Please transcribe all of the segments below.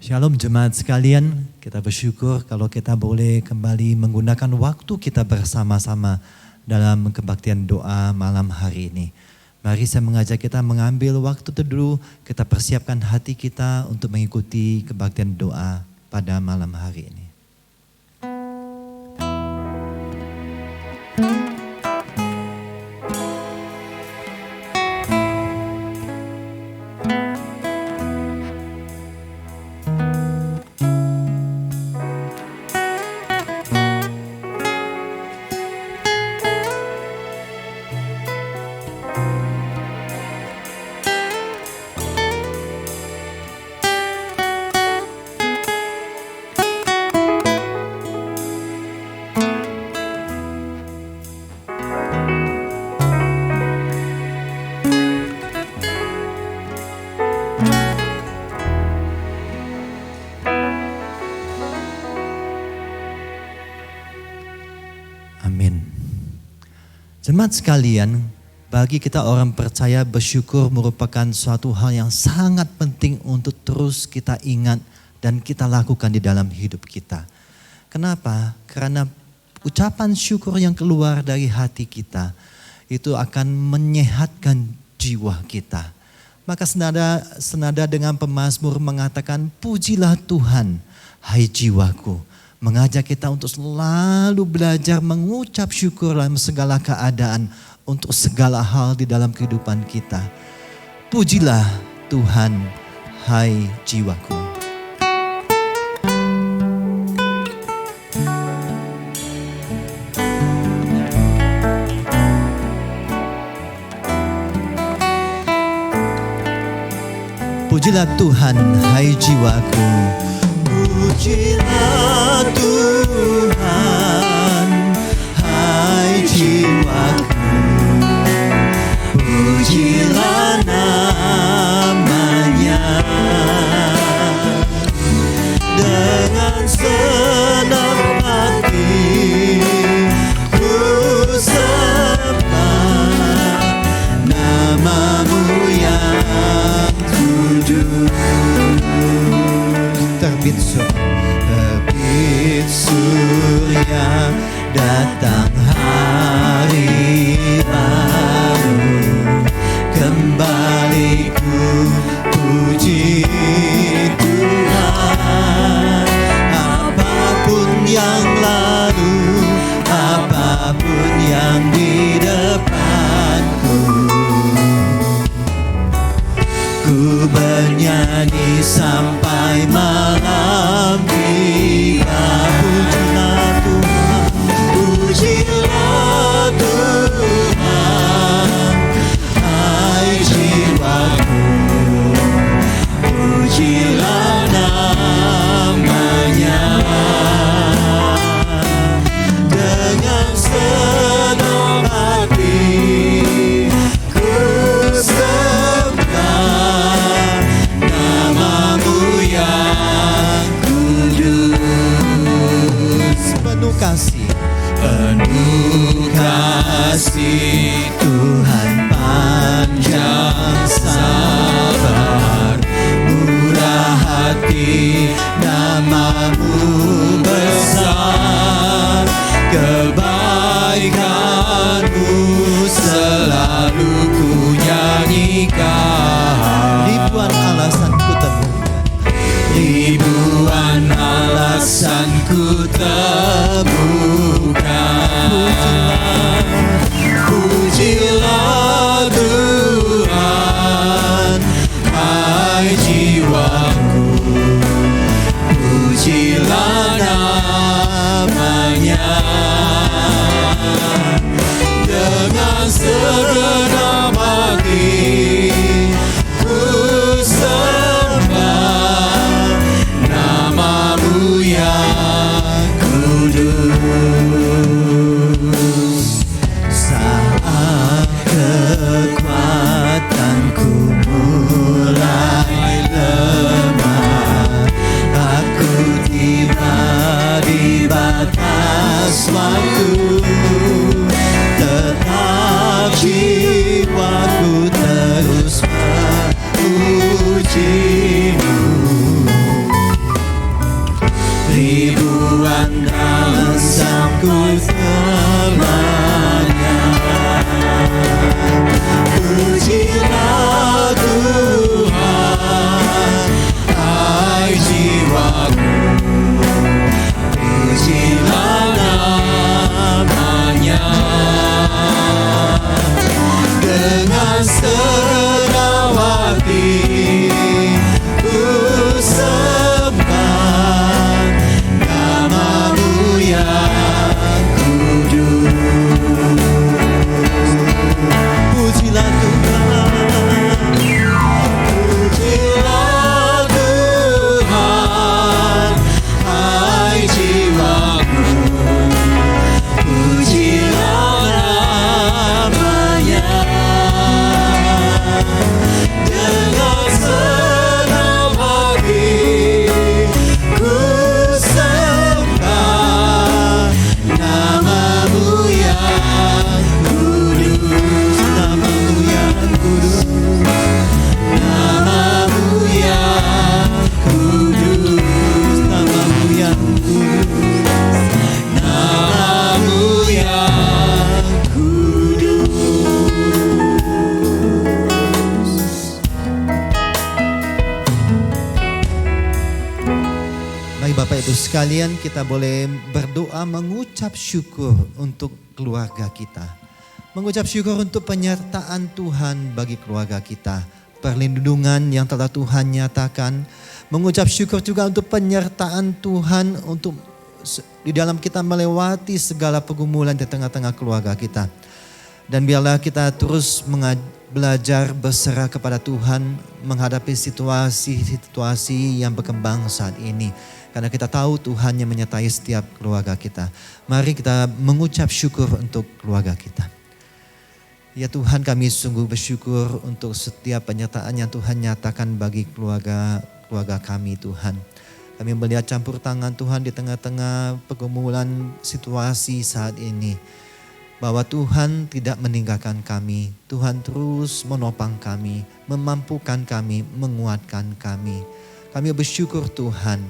Shalom jemaat sekalian, kita bersyukur kalau kita boleh kembali menggunakan waktu kita bersama-sama dalam kebaktian doa malam hari ini. Mari saya mengajak kita mengambil waktu teduh, kita persiapkan hati kita untuk mengikuti kebaktian doa pada malam hari ini. Jemaat sekalian, bagi kita orang percaya bersyukur merupakan suatu hal yang sangat penting untuk terus kita ingat dan kita lakukan di dalam hidup kita. Kenapa? Karena ucapan syukur yang keluar dari hati kita itu akan menyehatkan jiwa kita. Maka senada dengan pemazmur mengatakan, pujilah Tuhan, hai jiwaku. Mengajak kita untuk selalu belajar mengucap syukur dalam segala keadaan untuk segala hal di dalam kehidupan kita. Pujilah Tuhan, hai jiwaku. Pujilah Tuhan, hai jiwaku. Pujilah Tuhan, hai jiwaku. Pujilah namanya. Dengan senang hati ku sembah namamu yang kudus. Terbit surya, datang hari baru, kembali ku puji Tuhan. Apapun yang lalu, apapun yang di depanku, ku bernyanyi sampai malam tiba. Pujilah Tuhan, hai jiwaku. Pujilah namanya. Dengan senang hati ku sembah namamu yang kudus. Penuh kasih, penuh kasih Tuhan, panjang sabar, murah hati, namamu besar, kebaikanmu selalu ku nyanyikan. Ribuan alasan ku temukan, ribuan alasan ku temukan. Pujilah Tuhan, hai jiwaku. Pujilah namanya. Dengan segenap hati ku sembah namamu yang kudus. Saat kekuatanku mulai Bapak Ibu sekalian, kita boleh berdoa mengucap syukur untuk keluarga kita. Mengucap syukur untuk penyertaan Tuhan bagi keluarga kita. Perlindungan yang telah Tuhan nyatakan. Mengucap syukur juga untuk penyertaan Tuhan untuk di dalam kita melewati segala pergumulan di tengah-tengah keluarga kita. Dan biarlah kita terus belajar berserah kepada Tuhan menghadapi situasi-situasi yang berkembang saat ini. Karena kita tahu Tuhan yang menyertai setiap keluarga kita. Mari kita mengucap syukur untuk keluarga kita. Ya Tuhan, kami sungguh bersyukur untuk setiap penyertaan yang Tuhan nyatakan bagi keluarga kami Tuhan. Kami melihat campur tangan Tuhan di tengah-tengah pergumulan situasi saat ini. Bahwa Tuhan tidak meninggalkan kami. Tuhan terus menopang kami, memampukan kami, menguatkan kami. Kami bersyukur Tuhan,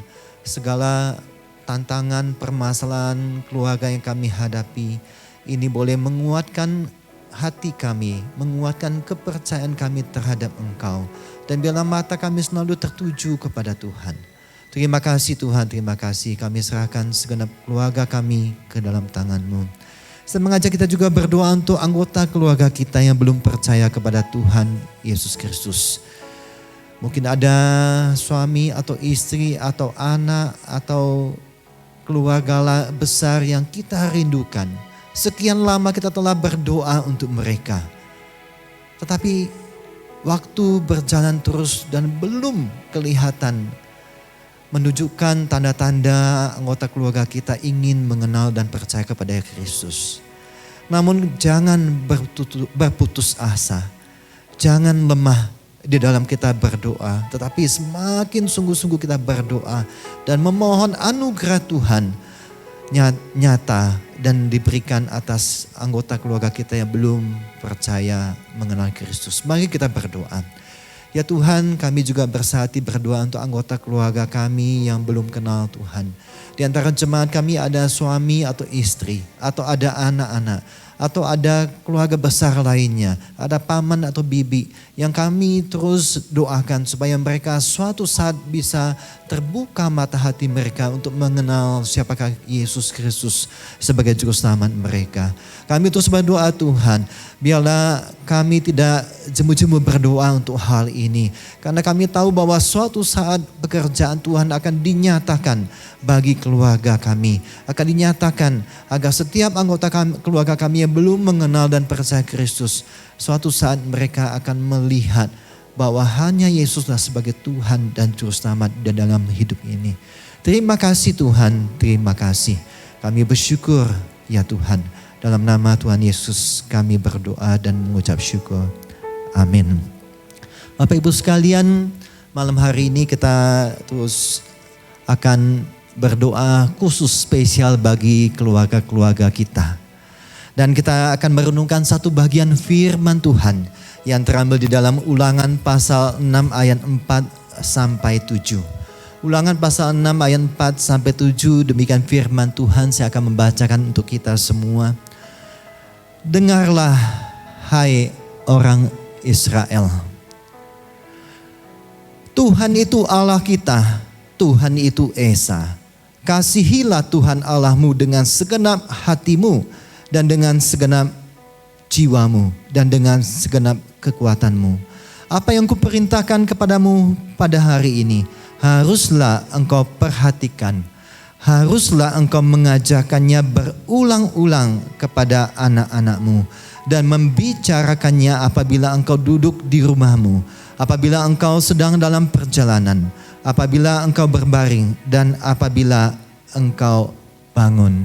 segala tantangan, permasalahan keluarga yang kami hadapi, ini boleh menguatkan hati kami, menguatkan kepercayaan kami terhadap Engkau. Dan biarlah mata kami selalu tertuju kepada Tuhan. Terima kasih Tuhan, terima kasih. Kami serahkan segenap keluarga kami ke dalam tangan-Mu. Saya mengajak kita juga berdoa untuk anggota keluarga kita yang belum percaya kepada Tuhan Yesus Kristus. Mungkin ada suami atau istri atau anak atau keluarga besar yang kita rindukan. Sekian lama kita telah berdoa untuk mereka. Tetapi waktu berjalan terus dan belum kelihatan menunjukkan tanda-tanda anggota keluarga kita ingin mengenal dan percaya kepada Kristus. Namun jangan berputus asa. Jangan lemah di dalam kita berdoa. Tetapi semakin sungguh-sungguh kita berdoa dan memohon anugerah Tuhan nyata dan diberikan atas anggota keluarga kita yang belum percaya mengenal Kristus. Mari kita berdoa. Ya Tuhan, kami juga bersati berdoa untuk anggota keluarga kami yang belum kenal Tuhan. Di antara jemaat kami ada suami atau istri, atau ada anak-anak, atau ada keluarga besar lainnya, ada paman atau bibi yang kami terus doakan supaya mereka suatu saat bisa terbuka mata hati mereka untuk mengenal siapakah Yesus Kristus sebagai juru selamat mereka. Kami terus berdoa Tuhan, biarlah kami tidak jemu-jemu berdoa untuk hal ini. Karena kami tahu bahwa suatu saat pekerjaan Tuhan akan dinyatakan bagi keluarga kami. Akan dinyatakan agar setiap anggota keluarga kami yang belum mengenal dan percaya Kristus, suatu saat mereka akan melihat bahwa hanya Yesuslah sebagai Tuhan dan Juru Selamat di dalam hidup ini. Terima kasih Tuhan, terima kasih. Kami bersyukur ya Tuhan. Dalam nama Tuhan Yesus kami berdoa dan mengucap syukur. Amin. Bapak Ibu sekalian, malam hari ini kita terus akan berdoa khusus spesial bagi keluarga-keluarga kita. Dan kita akan merenungkan satu bagian firman Tuhan yang terambil di dalam Ulangan pasal 6 ayat 4 sampai 7. Ulangan pasal 6 ayat 4 sampai 7, demikian firman Tuhan, saya akan membacakan untuk kita semua. Dengarlah hai orang Israel. Tuhan itu Allah kita, Tuhan itu Esa. Kasihilah Tuhan Allahmu dengan segenap hatimu dan dengan segenap jiwamu dan dengan segenap kekuatanmu. Apa yang kuperintahkan kepadamu pada hari ini, haruslah engkau perhatikan. Haruslah engkau mengajarkannya berulang-ulang kepada anak-anakmu dan membicarakannya apabila engkau duduk di rumahmu, apabila engkau sedang dalam perjalanan, apabila engkau berbaring dan apabila engkau bangun.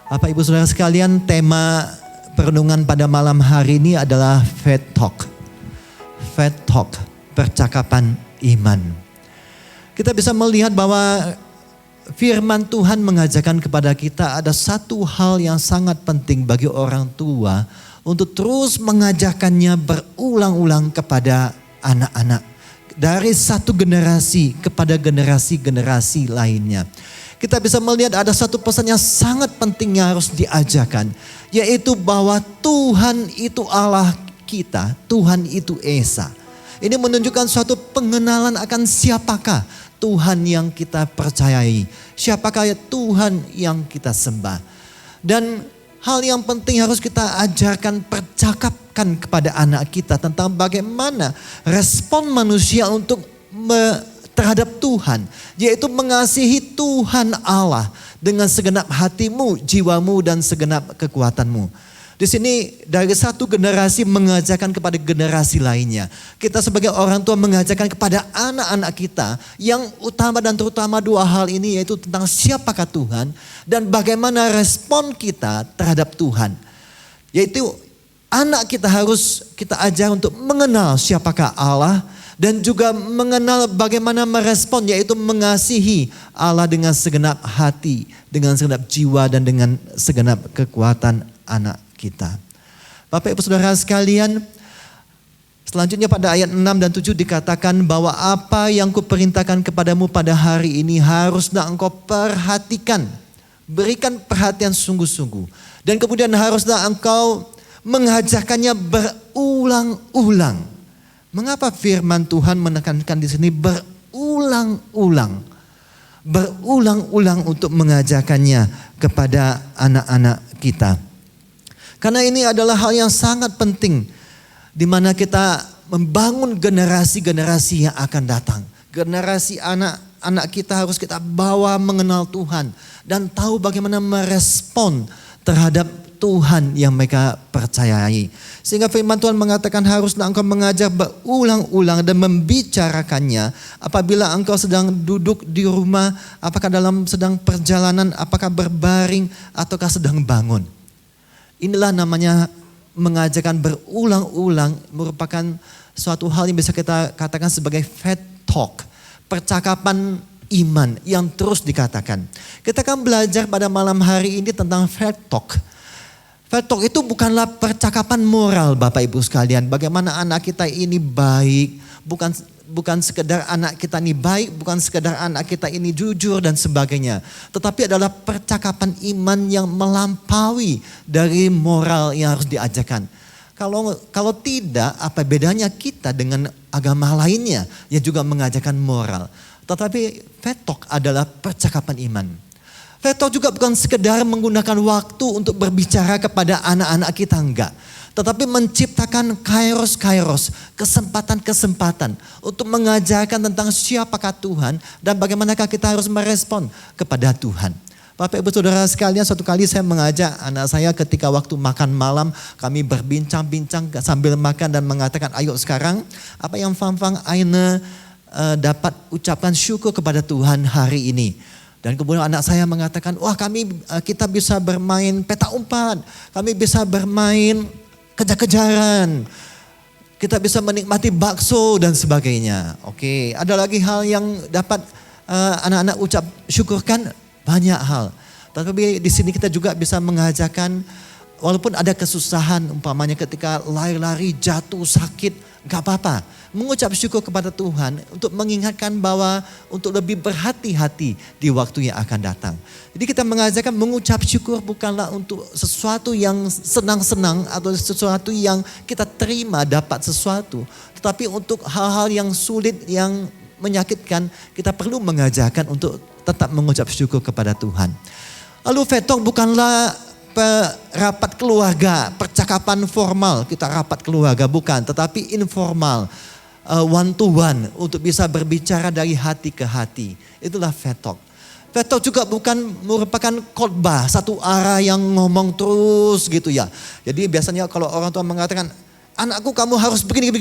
Bapak Ibu Saudara sekalian, tema perenungan pada malam hari ini adalah Faith Talk. Faith Talk, percakapan iman. Kita bisa melihat bahwa firman Tuhan mengajarkan kepada kita ada satu hal yang sangat penting bagi orang tua untuk terus mengajarkannya berulang-ulang kepada anak-anak. Dari satu generasi kepada generasi-generasi lainnya. Kita bisa melihat ada satu pesan yang sangat penting yang harus diajarkan. Yaitu bahwa Tuhan itu Allah kita, Tuhan itu Esa. Ini menunjukkan suatu pengenalan akan siapakah Tuhan yang kita percayai? Siapakah Tuhan yang kita sembah? Dan hal yang penting harus kita ajarkan, percakapkan kepada anak kita tentang bagaimana respon manusia untuk terhadap Tuhan. Yaitu mengasihi Tuhan Allah dengan segenap hatimu, jiwamu, dan segenap kekuatanmu. Di sini dari satu generasi mengajarkan kepada generasi lainnya. Kita sebagai orang tua mengajarkan kepada anak-anak kita yang utama dan terutama dua hal ini, yaitu tentang siapakah Tuhan dan bagaimana respon kita terhadap Tuhan. Yaitu anak kita harus kita ajar untuk mengenal siapakah Allah dan juga mengenal bagaimana merespon, yaitu mengasihi Allah dengan segenap hati, dengan segenap jiwa, dan dengan segenap kekuatan anak kita. Bapak Ibu Saudara sekalian, selanjutnya pada ayat 6 dan 7 dikatakan bahwa apa yang kuperintahkan kepadamu pada hari ini haruslah engkau perhatikan. Berikan perhatian sungguh-sungguh. Dan kemudian haruslah engkau mengajarkannya berulang-ulang. Mengapa firman Tuhan menekankan di sini berulang-ulang? Berulang-ulang untuk mengajarkannya kepada anak-anak kita. Karena ini adalah hal yang sangat penting di mana kita membangun generasi-generasi yang akan datang. Generasi anak-anak kita harus kita bawa mengenal Tuhan dan tahu bagaimana merespon terhadap Tuhan yang mereka percayai. Sehingga firman Tuhan mengatakan haruslah engkau mengajar berulang-ulang dan membicarakannya apabila engkau sedang duduk di rumah, apakah dalam sedang perjalanan, apakah berbaring ataukah sedang bangun. Inilah namanya mengajarkan berulang-ulang, merupakan suatu hal yang bisa kita katakan sebagai faith talk. Percakapan iman yang terus dikatakan. Kita akan belajar pada malam hari ini tentang faith talk. Faith talk itu bukanlah percakapan moral Bapak Ibu sekalian. Bagaimana anak kita ini baik, bukan sekedar anak kita ini baik, bukan sekedar anak kita ini jujur dan sebagainya. Tetapi adalah percakapan iman yang melampaui dari moral yang harus diajarkan. Kalau tidak, apa bedanya kita dengan agama lainnya yang juga mengajarkan moral. Tetapi faith talk adalah percakapan iman. Faith talk juga bukan sekedar menggunakan waktu untuk berbicara kepada anak-anak kita, enggak. Tetapi menciptakan kairos, kesempatan-kesempatan untuk mengajarkan tentang siapakah Tuhan dan bagaimanakah kita harus merespon kepada Tuhan. Bapak Ibu Saudara sekalian, suatu kali saya mengajak anak saya ketika waktu makan malam, kami berbincang-bincang sambil makan dan mengatakan, ayo sekarang apa yang Fang Aina dapat ucapkan syukur kepada Tuhan hari ini. Dan kemudian anak saya mengatakan, wah kita bisa bermain peta umpat, kami bisa bermain kejar-kejaran, kita bisa menikmati bakso dan sebagainya. Oke, ada lagi hal yang dapat anak-anak ucap syukurkan, banyak hal. Tapi di sini kita juga bisa mengajarkan, walaupun ada kesusahan, umpamanya ketika lari-lari jatuh sakit, gak apa-apa. Mengucap syukur kepada Tuhan untuk mengingatkan bahwa untuk lebih berhati-hati di waktu yang akan datang. Jadi kita mengajarkan mengucap syukur bukanlah untuk sesuatu yang senang-senang atau sesuatu yang kita terima dapat sesuatu. Tetapi untuk hal-hal yang sulit, yang menyakitkan, kita perlu mengajarkan untuk tetap mengucap syukur kepada Tuhan. Lalu faith talk bukanlah rapat keluarga, percakapan formal, kita rapat keluarga, bukan. Tetapi informal, one to one, untuk bisa berbicara dari hati ke hati. Itulah faith talk. Faith talk juga bukan merupakan khotbah satu arah yang ngomong terus gitu ya. Jadi biasanya kalau orang tua mengatakan, anakku kamu harus begini,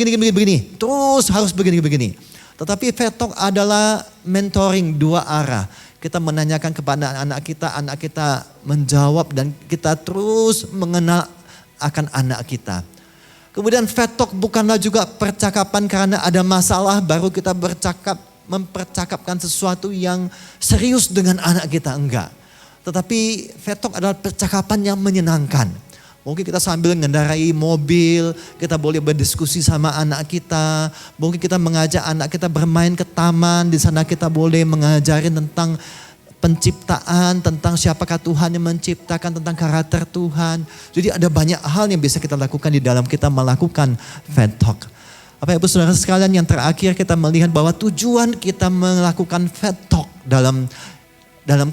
terus harus begini. Tetapi faith talk adalah mentoring dua arah. Kita menanyakan kepada anak kita menjawab dan kita terus mengenal akan anak kita. Kemudian faith talk bukanlah juga percakapan karena ada masalah baru kita mempercakapkan sesuatu yang serius dengan anak kita, enggak. Tetapi faith talk adalah percakapan yang menyenangkan. Mungkin kita sambil mengendarai mobil, kita boleh berdiskusi sama anak kita. Mungkin kita mengajak anak kita bermain ke taman, di sana kita boleh mengajarin tentang penciptaan, tentang siapakah Tuhan yang menciptakan, tentang karakter Tuhan. Jadi ada banyak hal yang bisa kita lakukan di dalam kita melakukan faith talk. Bapak Ibu Saudara sekalian, yang terakhir kita melihat bahwa tujuan kita melakukan faith talk dalam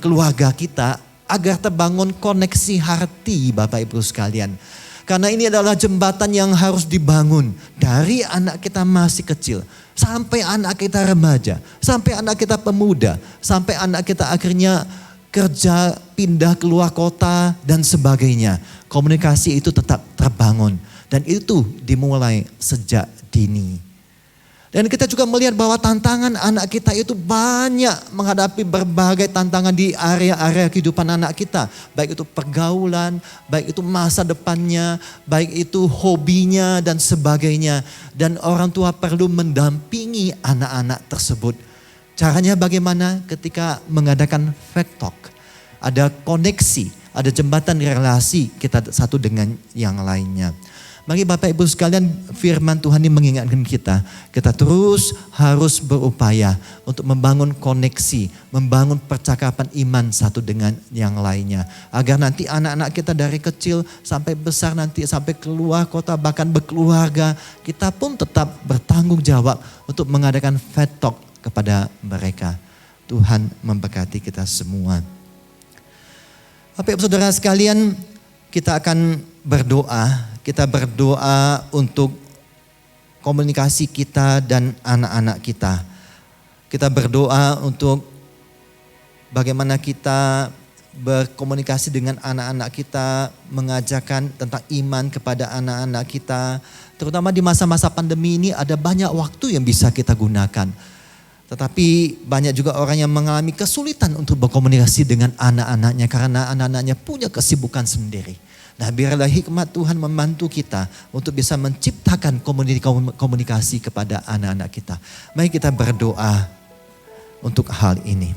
keluarga kita agar terbangun koneksi hati Bapak Ibu sekalian. Karena ini adalah jembatan yang harus dibangun dari anak kita masih kecil sampai anak kita remaja, sampai anak kita pemuda, sampai anak kita akhirnya kerja, pindah keluar kota dan sebagainya. Komunikasi itu tetap terbangun dan itu dimulai sejak dini. Dan kita juga melihat bahwa tantangan anak kita itu banyak menghadapi berbagai tantangan di area-area kehidupan anak kita. Baik itu pergaulan, baik itu masa depannya, baik itu hobinya dan sebagainya. Dan orang tua perlu mendampingi anak-anak tersebut. Caranya bagaimana? Ketika mengadakan faith talk. Ada koneksi, ada jembatan relasi kita satu dengan yang lainnya. Mari Bapak Ibu sekalian, firman Tuhan ini mengingatkan kita terus harus berupaya untuk membangun koneksi, membangun percakapan iman satu dengan yang lainnya. Agar nanti anak-anak kita dari kecil sampai besar, nanti sampai keluar kota, bahkan berkeluarga, kita pun tetap bertanggung jawab untuk mengadakan faith talk kepada mereka. Tuhan memberkati kita semua. Bapak Ibu Saudara sekalian, kita akan berdoa. Kita berdoa untuk komunikasi kita dan anak-anak kita. Kita berdoa untuk bagaimana kita berkomunikasi dengan anak-anak kita, mengajarkan tentang iman kepada anak-anak kita. Terutama di masa-masa pandemi ini ada banyak waktu yang bisa kita gunakan. Tetapi banyak juga orang yang mengalami kesulitan untuk berkomunikasi dengan anak-anaknya karena anak-anaknya punya kesibukan sendiri. Nah, biarlah hikmat Tuhan membantu kita untuk bisa menciptakan komunikasi kepada anak-anak kita. Mari kita berdoa untuk hal ini.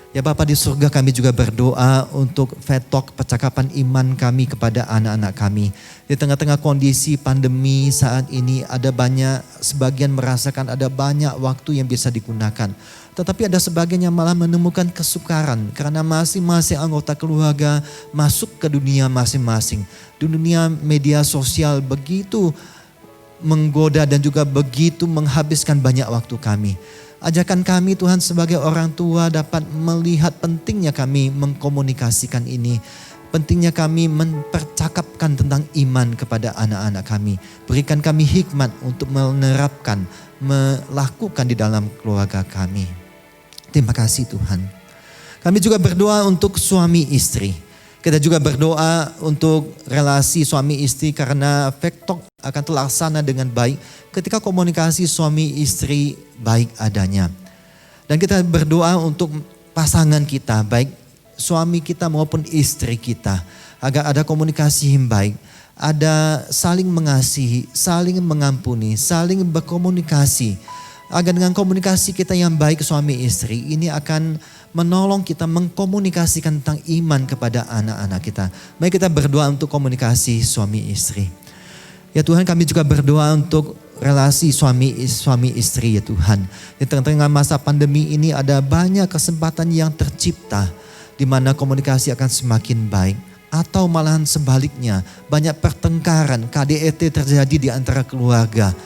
Ya Bapa di surga, kami juga berdoa untuk faith talk, percakapan iman kami kepada anak-anak kami. Di tengah-tengah kondisi pandemi saat ini sebagian merasakan ada banyak waktu yang bisa digunakan. Tetapi ada sebagian yang malah menemukan kesukaran karena masing-masing anggota keluarga masuk ke dunia masing-masing. Dunia media sosial begitu menggoda dan juga begitu menghabiskan banyak waktu kami. Ajarkan kami Tuhan sebagai orang tua dapat melihat pentingnya kami mengkomunikasikan ini. Pentingnya kami mempercakapkan tentang iman kepada anak-anak kami. Berikan kami hikmat untuk menerapkan, melakukan di dalam keluarga kami. Terima kasih Tuhan. Kami juga berdoa untuk suami istri. Kita juga berdoa untuk relasi suami istri karena faith talk akan terlaksana dengan baik ketika komunikasi suami istri baik adanya. Dan kita berdoa untuk pasangan kita, baik suami kita maupun istri kita, agar ada komunikasi yang baik, ada saling mengasihi, saling mengampuni, saling berkomunikasi. Agar dengan komunikasi kita yang baik suami istri ini akan menolong kita mengkomunikasikan tentang iman kepada anak-anak kita. Mari kita berdoa untuk komunikasi suami istri. Ya Tuhan, kami juga berdoa untuk relasi suami istri ya Tuhan. Di tengah-tengah masa pandemi ini ada banyak kesempatan yang tercipta di mana komunikasi akan semakin baik. Atau malahan sebaliknya, banyak pertengkaran, KDRT terjadi di antara keluarga.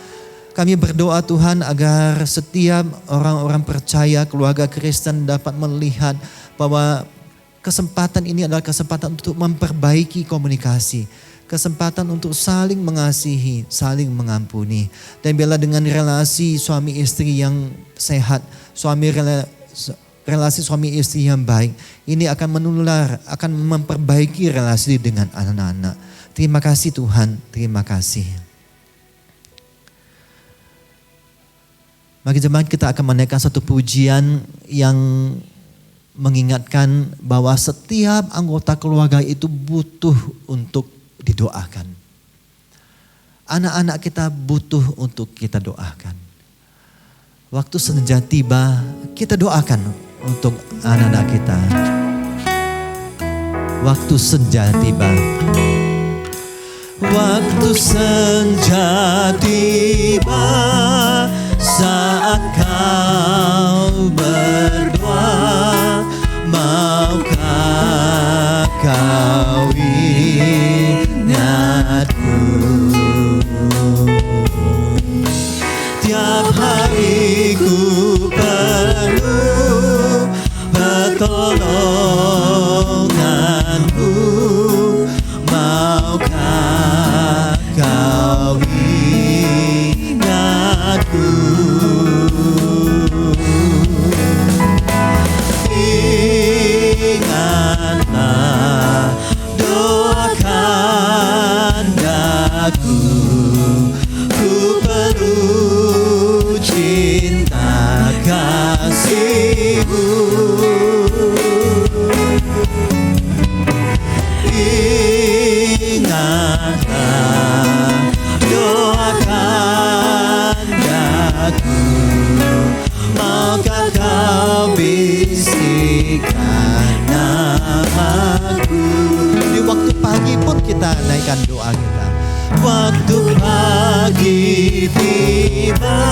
Kami berdoa Tuhan agar setiap orang-orang percaya, keluarga Kristen dapat melihat bahwa kesempatan ini adalah kesempatan untuk memperbaiki komunikasi. Kesempatan untuk saling mengasihi, saling mengampuni. Dan biarlah dengan relasi suami istri yang sehat, relasi suami istri yang baik, ini akan menular, akan memperbaiki relasi dengan anak-anak. Terima kasih Tuhan, terima kasih. Mari jemaat, kita akan menaikkan satu pujian yang mengingatkan bahwa setiap anggota keluarga itu butuh untuk didoakan. Anak-anak kita butuh untuk kita doakan. Waktu senja tiba, kita doakan untuk anak-anak kita. Waktu senja tiba. Waktu senja tiba, saat kau berdoa, maukah kau ingatku? sampaikan doa kita. Waktu pagi tiba,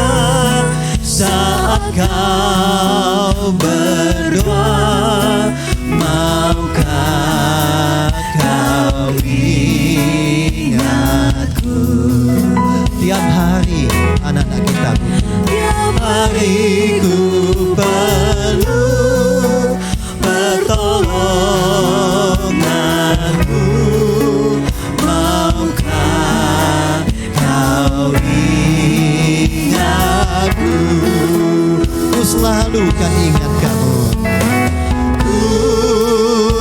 saat kau berdoa, maukah kau ingatku? Tiap hari anak-anak kita butuh. Tiap hari ku perlu pertolonganmu, maukah kau ingatku? Ku selalu kan ingat kamu, ku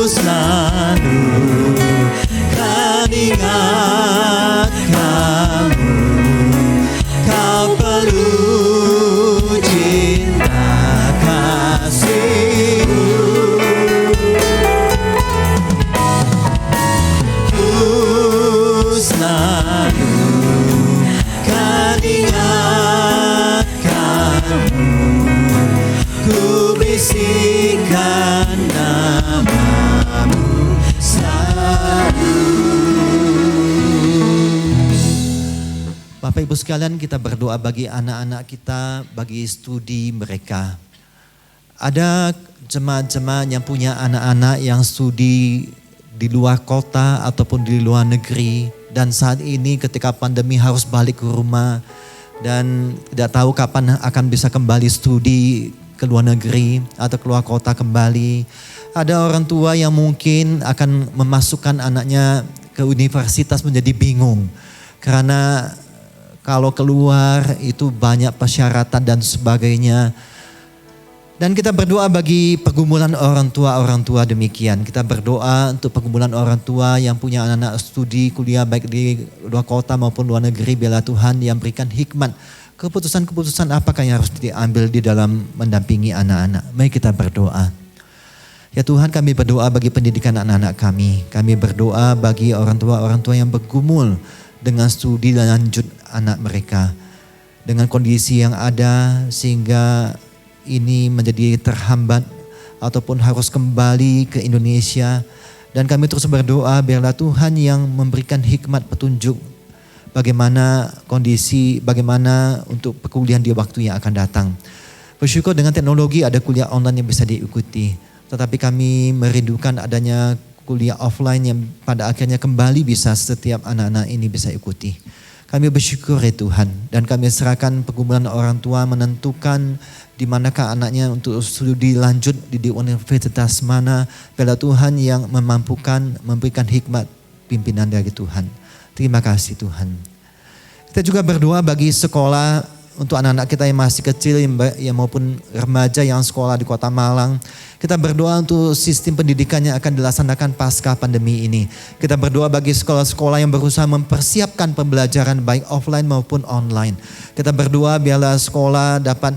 selalu kan ingat kamu. Kau perlu cinta kasihku, ku selalu kan ingat kamu. Ku bisikkan namamu selalu. Bapak Ibu sekalian, kita berdoa bagi anak-anak kita, bagi studi mereka. Ada jemaat-jemaat yang punya anak-anak yang studi di luar kota ataupun di luar negeri. Dan saat ini ketika pandemi harus balik ke rumah dan tidak tahu kapan akan bisa kembali studi ke luar negeri atau keluar kota kembali. Ada orang tua yang mungkin akan memasukkan anaknya ke universitas menjadi bingung. Karena kalau keluar itu banyak persyaratan dan sebagainya. Dan kita berdoa bagi pergumulan orang tua demikian. Kita berdoa untuk pergumulan orang tua yang punya anak-anak studi kuliah baik di luar kota maupun luar negeri. Biarlah Tuhan yang berikan hikmat. Keputusan-keputusan apakah yang harus diambil di dalam mendampingi anak-anak. Mari kita berdoa. Ya Tuhan, kami berdoa bagi pendidikan anak-anak kami. Kami berdoa bagi orang tua yang bergumul dengan studi dan lanjut anak mereka. Dengan kondisi yang ada sehingga ini menjadi terhambat ataupun harus kembali ke Indonesia. Dan kami terus berdoa biarlah Tuhan yang memberikan hikmat petunjuk bagaimana kondisi, bagaimana untuk perkuliahan di waktu yang akan datang. Bersyukur dengan teknologi ada kuliah online yang bisa diikuti. Tetapi kami merindukan adanya kuliah offline yang pada akhirnya kembali bisa setiap anak-anak ini bisa ikuti. Kami bersyukur ya Tuhan, dan kami serahkan pergumulan orang tua menentukan di manakah anaknya untuk studi lanjut di universitas mana. Biarlah Tuhan yang memampukan, memberikan hikmat pimpinan dari Tuhan. Terima kasih Tuhan. Kita juga berdoa bagi sekolah untuk anak-anak kita yang masih kecil yang maupun remaja yang sekolah di Kota Malang. Kita berdoa untuk sistem pendidikan yang akan dilaksanakan pasca pandemi ini. Kita berdoa bagi sekolah-sekolah yang berusaha mempersiapkan pembelajaran baik offline maupun online. Kita berdoa biarlah sekolah dapat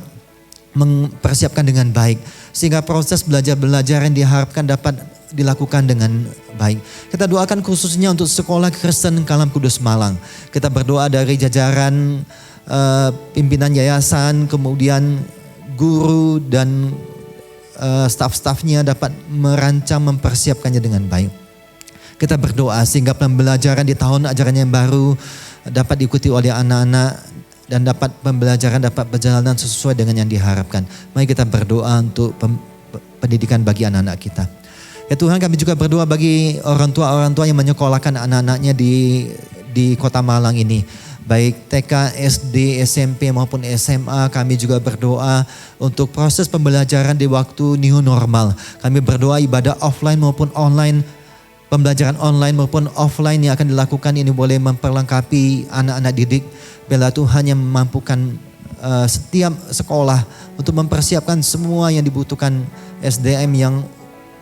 mempersiapkan dengan baik. Sehingga proses belajar-belajar yang diharapkan dapat dilakukan dengan baik. Kita doakan khususnya untuk sekolah Kristen Kalam Kudus Malang. Kita berdoa dari jajaran pimpinan yayasan, kemudian guru dan staf-stafnya dapat merancang mempersiapkannya dengan baik. Kita berdoa sehingga pembelajaran di tahun ajaran yang baru dapat diikuti oleh anak-anak dan dapat pembelajaran dapat berjalan sesuai dengan yang diharapkan. Mari kita berdoa untuk pendidikan bagi anak-anak kita. Ya Tuhan, kami juga berdoa bagi orang tua yang menyekolahkan anak-anaknya di Kota Malang ini. Baik TK, SD, SMP maupun SMA, kami juga berdoa untuk proses pembelajaran di waktu new normal. Kami berdoa ibadah offline maupun online, pembelajaran online maupun offline yang akan dilakukan ini boleh memperlengkapi anak-anak didik. Biarlah Tuhan yang memampukan setiap sekolah untuk mempersiapkan semua yang dibutuhkan SDM yang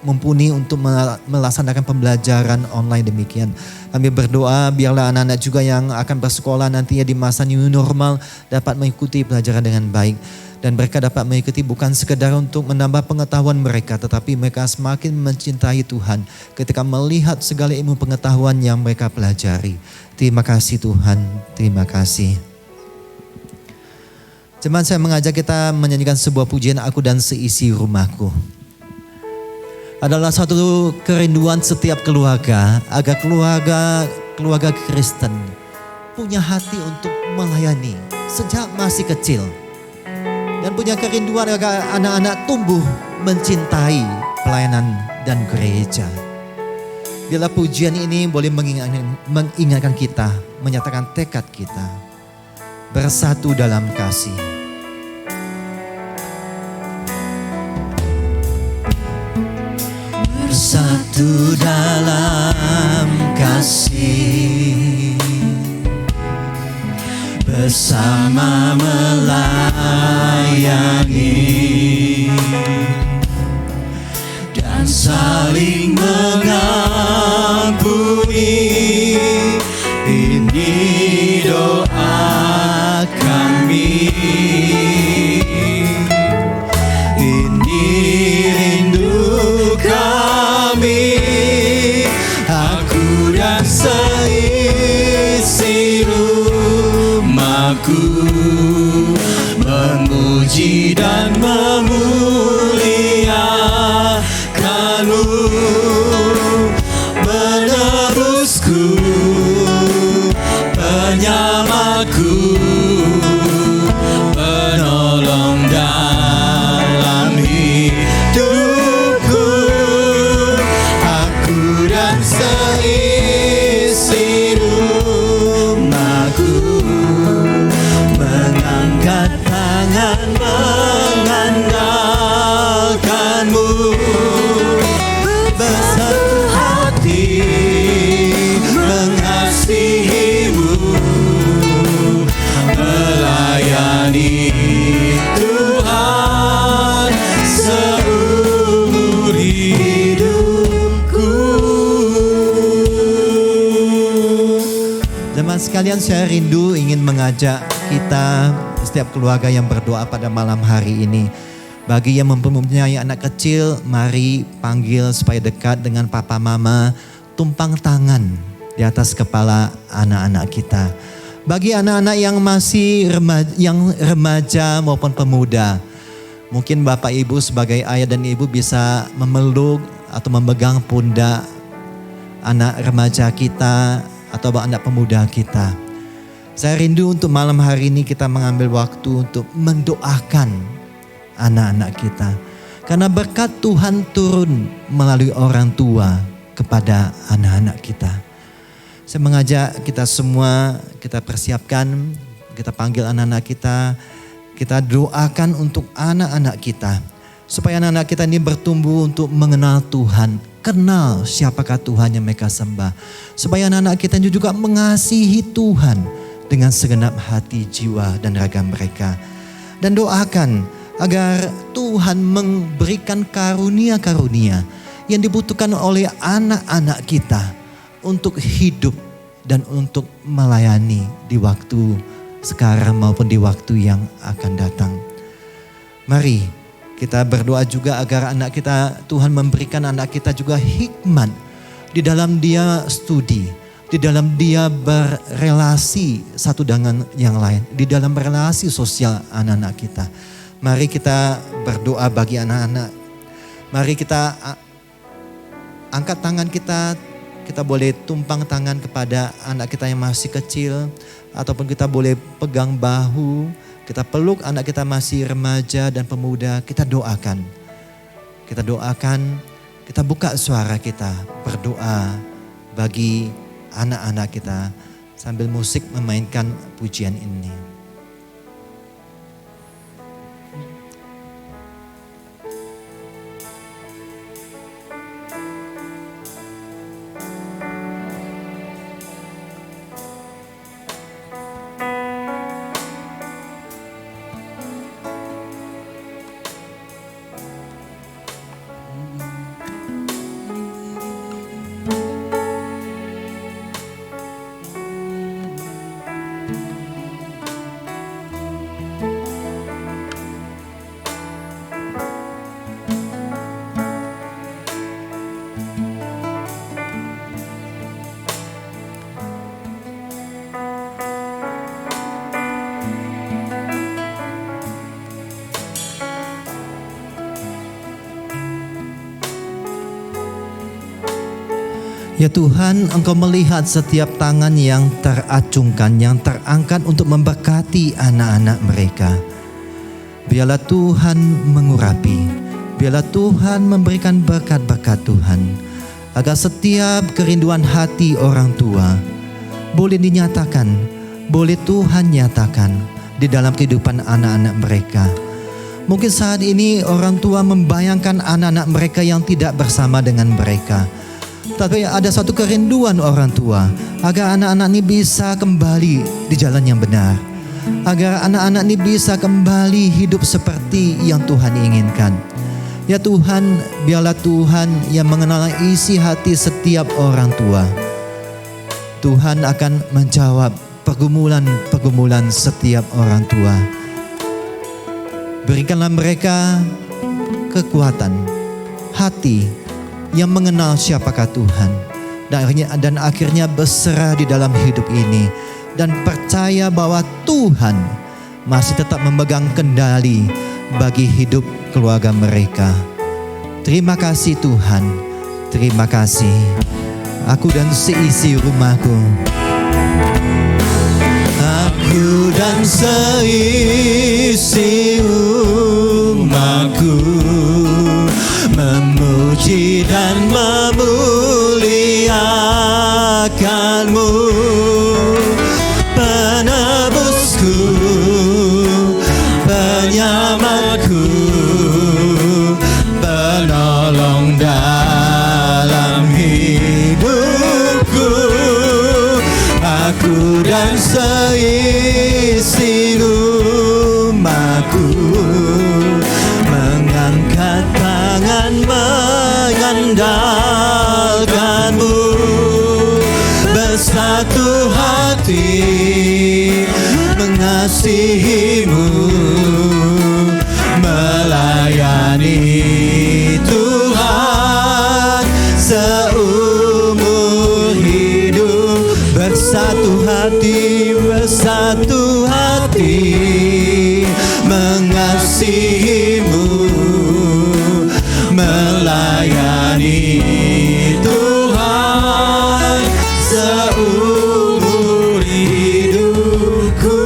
mumpuni untuk melaksanakan pembelajaran online demikian. Kami berdoa biarlah anak-anak juga yang akan bersekolah nantinya di masa new normal dapat mengikuti pelajaran dengan baik. Dan mereka dapat mengikuti bukan sekedar untuk menambah pengetahuan mereka, tetapi mereka semakin mencintai Tuhan ketika melihat segala ilmu pengetahuan yang mereka pelajari. Terima kasih Tuhan, terima kasih. Jemaat, saya mengajak kita menyanyikan sebuah pujian Aku dan Seisi Rumahku. Adalah satu kerinduan setiap keluarga agar keluarga Kristen punya hati untuk melayani sejak masih kecil. Dan punya kerinduan agar anak-anak tumbuh mencintai pelayanan dan gereja. Bila pujian ini boleh mengingatkan kita, menyatakan tekad kita bersatu dalam kasih. Bersatu dalam kasih, bersama melayani dan saling mengampuni. Ini doa kami, ini rindu kami. Aku dan seisi rumahku memuji dan memuliakanmu, menebusku, penyelamatku, penolong dalam hidupku. Aku dan seisi rumahku mengangkat tangan mengandalkanmu, bersatu hati mengasihimu, melayani Tuhan seumur hidupku. Teman sekalian, saya rindu ingin mengajak kita setiap keluarga yang berdoa pada malam hari ini. Bagi yang mempunyai anak kecil, mari panggil supaya dekat dengan papa mama, tumpang tangan di atas kepala anak-anak kita. Bagi anak-anak yang masih remaja maupun pemuda, mungkin bapak ibu sebagai ayah dan ibu bisa memeluk atau memegang pundak anak remaja kita atau anak pemuda kita. Saya rindu untuk malam hari ini kita mengambil waktu untuk mendoakan anak-anak kita. Karena berkat Tuhan turun melalui orang tua kepada anak-anak kita. Saya mengajak kita semua, kita persiapkan, kita panggil anak-anak kita doakan untuk anak-anak kita. Supaya anak-anak kita ini bertumbuh untuk mengenal Tuhan, kenal siapakah Tuhan yang mereka sembah. Supaya anak-anak kita ini juga mengasihi Tuhan dengan segenap hati, jiwa, dan raga mereka. Dan doakan agar Tuhan memberikan karunia-karunia yang dibutuhkan oleh anak-anak kita untuk hidup dan untuk melayani di waktu sekarang maupun di waktu yang akan datang. Mari kita berdoa juga agar anak kita, Tuhan memberikan anak kita juga hikmat di dalam dia studi, di dalam dia berrelasi satu dengan yang lain, di dalam relasi sosial anak-anak kita. Mari kita berdoa bagi anak-anak. Mari kita angkat tangan kita boleh tumpang tangan kepada anak kita yang masih kecil, ataupun kita boleh pegang bahu, kita peluk anak kita masih remaja dan pemuda, kita doakan. Kita doakan, kita buka suara kita, berdoa bagi anak-anak kita sambil musik memainkan pujian ini. Ya Tuhan, Engkau melihat setiap tangan yang teracungkan, yang terangkat untuk memberkati anak-anak mereka. Biarlah Tuhan mengurapi, biarlah Tuhan memberikan berkat-berkat Tuhan, agar setiap kerinduan hati orang tua boleh dinyatakan, boleh Tuhan nyatakan di dalam kehidupan anak-anak mereka. Mungkin saat ini orang tua membayangkan anak-anak mereka yang tidak bersama dengan mereka. Tapi ada satu kerinduan orang tua agar anak-anak ini bisa kembali di jalan yang benar. Agar anak-anak ini bisa kembali hidup seperti yang Tuhan inginkan. Ya Tuhan, biarlah Tuhan yang mengenal isi hati setiap orang tua. Tuhan akan menjawab pergumulan-pergumulan setiap orang tua. Berikanlah mereka kekuatan hati yang mengenal siapakah Tuhan, dan akhirnya berserah di dalam hidup ini dan percaya bahwa Tuhan masih tetap memegang kendali bagi hidup keluarga mereka. Terima kasih Tuhan, terima kasih. Aku dan seisi rumahku, aku dan seisi rumahku memuji dan memuliakan-Mu, penebusku, penyelamatku, penolong dalam hidupku. Aku dan seisi rumahku mengangkat tangan mengandalkan-Mu, bersatu hati mengasihi-Mu, melayani Tuhan seumur hidup. Bersatu hati mengasihi-Mu, melayani Tuhan seumur hidupku.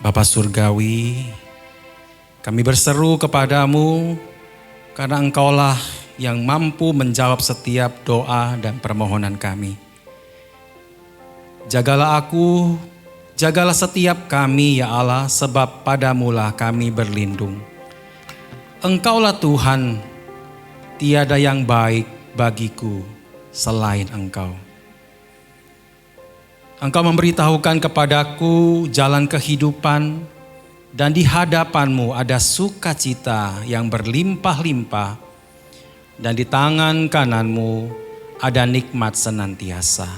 Bapa Surgawi, kami berseru kepadamu karena Engkaulah yang mampu menjawab setiap doa dan permohonan kami. Jagalah aku, jagalah setiap kami ya Allah, sebab padamulah kami berlindung. Engkaulah Tuhan, tiada yang baik bagiku selain Engkau. Engkau memberitahukan kepadaku jalan kehidupan, dan di hadapan-Mu ada sukacita yang berlimpah-limpah, dan di tangan kanan-Mu ada nikmat senantiasa.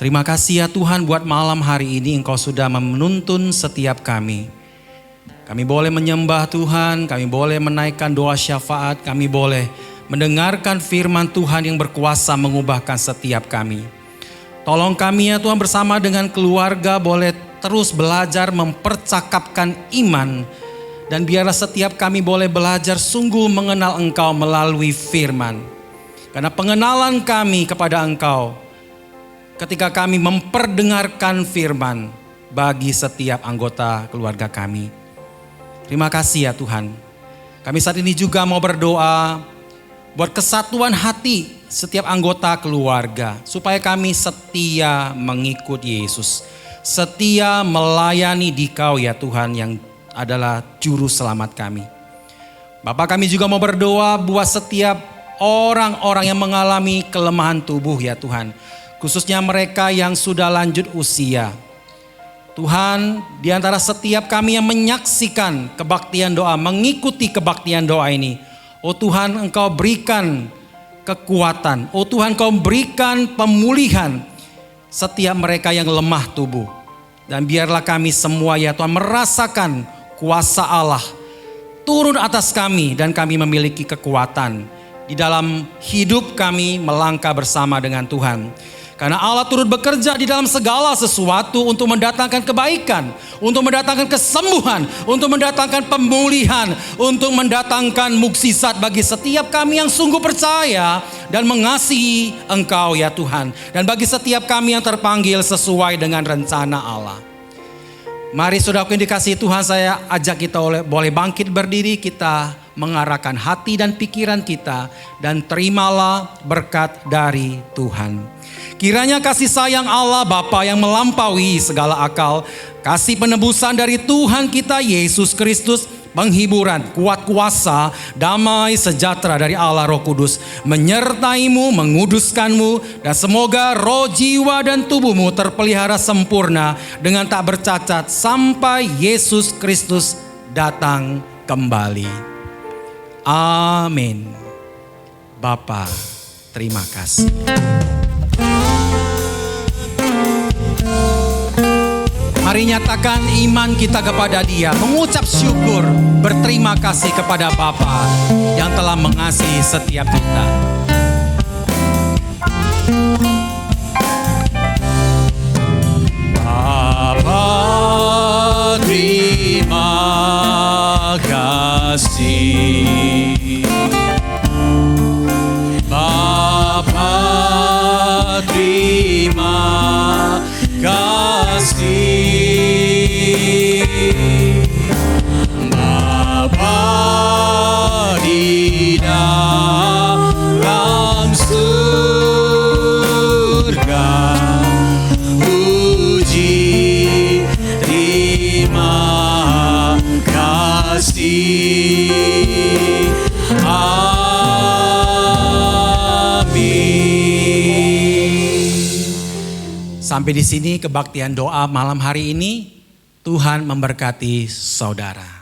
Terima kasih ya Tuhan buat malam hari ini Engkau sudah menuntun setiap kami. Kami boleh menyembah Tuhan, kami boleh menaikkan doa syafaat, kami boleh mendengarkan firman Tuhan yang berkuasa mengubahkan setiap kami. Tolong kami ya Tuhan bersama dengan keluarga boleh terus belajar mempercakapkan iman. Dan biarlah setiap kami boleh belajar sungguh mengenal Engkau melalui firman. Karena pengenalan kami kepada Engkau ketika kami memperdengarkan firman bagi setiap anggota keluarga kami. Terima kasih ya Tuhan. Kami saat ini juga mau berdoa buat kesatuan hati setiap anggota keluarga, supaya kami setia mengikut Yesus, setia melayani Dikau ya Tuhan yang adalah juru selamat kami. Bapak, kami juga mau berdoa buat setiap orang-orang yang mengalami kelemahan tubuh ya Tuhan, khususnya mereka yang sudah lanjut usia. Tuhan, di antara setiap kami yang menyaksikan kebaktian doa, mengikuti kebaktian doa ini, oh Tuhan, Engkau berikan kekuatan. Oh Tuhan, Kau berikan pemulihan setiap mereka yang lemah tubuh. Dan biarlah kami semua ya Tuhan merasakan kuasa Allah turun atas kami, dan kami memiliki kekuatan di dalam hidup kami melangkah bersama dengan Tuhan. Karena Allah turut bekerja di dalam segala sesuatu untuk mendatangkan kebaikan, untuk mendatangkan kesembuhan, untuk mendatangkan pemulihan, untuk mendatangkan mukjizat bagi setiap kami yang sungguh percaya dan mengasihi Engkau ya Tuhan. Dan bagi setiap kami yang terpanggil sesuai dengan rencana Allah. Mari saudaraku yang dikasihi Tuhan, saya ajak kita boleh bangkit berdiri, kita mengarahkan hati dan pikiran kita, dan terimalah berkat dari Tuhan. Kiranya kasih sayang Allah Bapa yang melampaui segala akal, kasih penebusan dari Tuhan kita Yesus Kristus, penghiburan, kuat kuasa, damai sejahtera dari Allah Roh Kudus menyertaimu, menguduskanmu, dan semoga roh, jiwa, dan tubuhmu terpelihara sempurna dengan tak bercacat sampai Yesus Kristus datang kembali. Amin. Bapa, terima kasih. Mari nyatakan iman kita kepada Dia, mengucap syukur, berterima kasih kepada Bapa yang telah mengasihi setiap kita. Bapa, terima kasih. Bapa, terima kasih. Bapa di dalam surga, puji terima kasih. Amin. Sampai di sini kebaktian doa malam hari ini. Tuhan memberkati saudara.